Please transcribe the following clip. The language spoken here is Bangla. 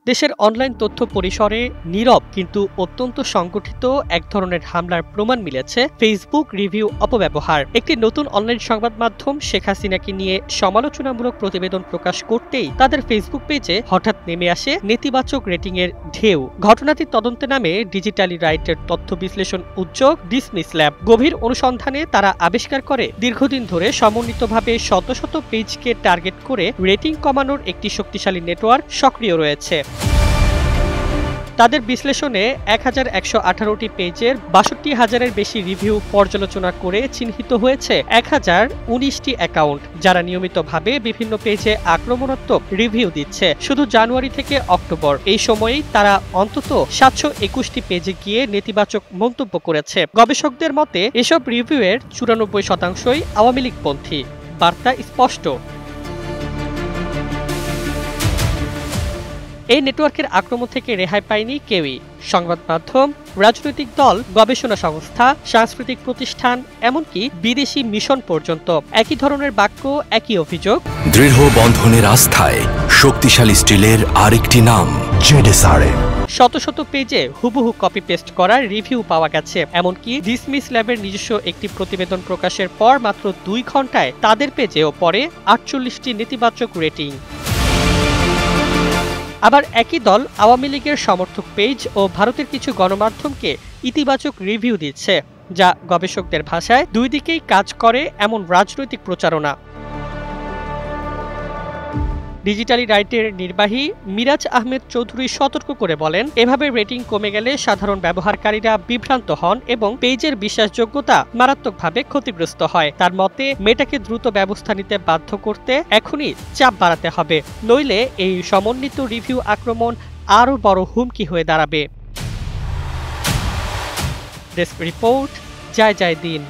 দেশের অনলাইন তথ্য পরিসরে নীরব কিন্তু অত্যন্ত সংগঠিত এক ধরনের হামলার প্রমাণ মিলেছে ফেসবুক রিভিউ অপব্যবহার। একটি নতুন অনলাইন সংবাদ মাধ্যম শেখ হাসিনাকে নিয়ে সমালোচনামূলক প্রতিবেদন প্রকাশ করতেই তাদের ফেসবুক পেজে হঠাৎ নেমে আসে নেতিবাচক রেটিং এর ঢেউ। ঘটনাটির তদন্তে নামে ডিজিটালি রাইটের তথ্য বিশ্লেষণ উদ্যোগ ডিসমিস ল্যাব। গভীর অনুসন্ধানে তারা আবিষ্কার করে দীর্ঘদিন ধরে সমন্বিতভাবে শত শত পেজকে টার্গেট করে রেটিং কমানোর একটি শক্তিশালী নেটওয়ার্ক সক্রিয় রয়েছে। তাদের বিশ্লেষণে ১,১১৮টি পেজের ৬২,০০০-এর বেশি রিভিউ পর্যালোচনা করে চিহ্নিত হয়েছে ১,০১৯টি অ্যাকাউন্ট, যারা নিয়মিতভাবে বিভিন্ন পেজে আক্রমণাত্মক রিভিউ দিচ্ছে। শুধু জানুয়ারি থেকে অক্টোবর এই সময়েই তারা অন্তত ৭২১টি পেজে গিয়ে নেতিবাচক মন্তব্য করেছে। গবেষকদের মতে এসব রিভিউয়ের ৯৪%ই আওয়ামী লীগপন্থী। বার্তা স্পষ্ট, এই নেটওয়ার্কের আক্রমণ থেকে রেহাই পায়নি কেউই। সংবাদ মাধ্যম, রাজনৈতিক দল, গবেষণা সংস্থা, সাংস্কৃতিক প্রতিষ্ঠান, এমনকি বিদেশি মিশন পর্যন্ত একই ধরনের বাক্য, একই অভিযোগ। দৃঢ় বন্ধনের আস্থায় শক্তিশালী স্টিলের আরেকটি নাম জেডএসআরএম। শত শত পেজে হুবহু কপি পেস্ট করার রিভিউ পাওয়া গেছে। এমনকি ডিসমিস ল্যাবের নিজস্ব একটি প্রতিবেদন প্রকাশের পর মাত্র ২ ঘন্টায় তাদের পেজেও পড়ে ৪৮টি নেতিবাচক রেটিং। আবার একই দল আওয়ামী লীগের সমর্থক পেজ ও ভারতের কিছু গণমাধ্যমকে ইতিবাচক রিভিউ দিচ্ছে, যা গবেষকদের ভাষায় দুই দিকেই কাজ করে এমন রাজনৈতিক প্রচারণা। ডিজিটালি রাইটের নির্বাহী মিরাজ আহমেদ চৌধুরী সতর্ক করে বলেন, এভাবে রেটিং কমে গেলে সাধারণ ব্যবহারকারীরা বিভ্রান্ত হন এবং পেজের বিশ্বাসযোগ্যতা মারাত্মকভাবে ক্ষতিগ্রস্ত হয়। তার মতে মেটাকে দ্রুত ব্যবস্থা নিতে বাধ্য করতে এখনই চাপ বাড়াতে হবে, নইলে এই সমন্বিত রিভিউ আক্রমণ আরও বড় হুমকি হয়ে দাঁড়াবে। ডেস্ক রিপোর্ট, জয় জয় দিন।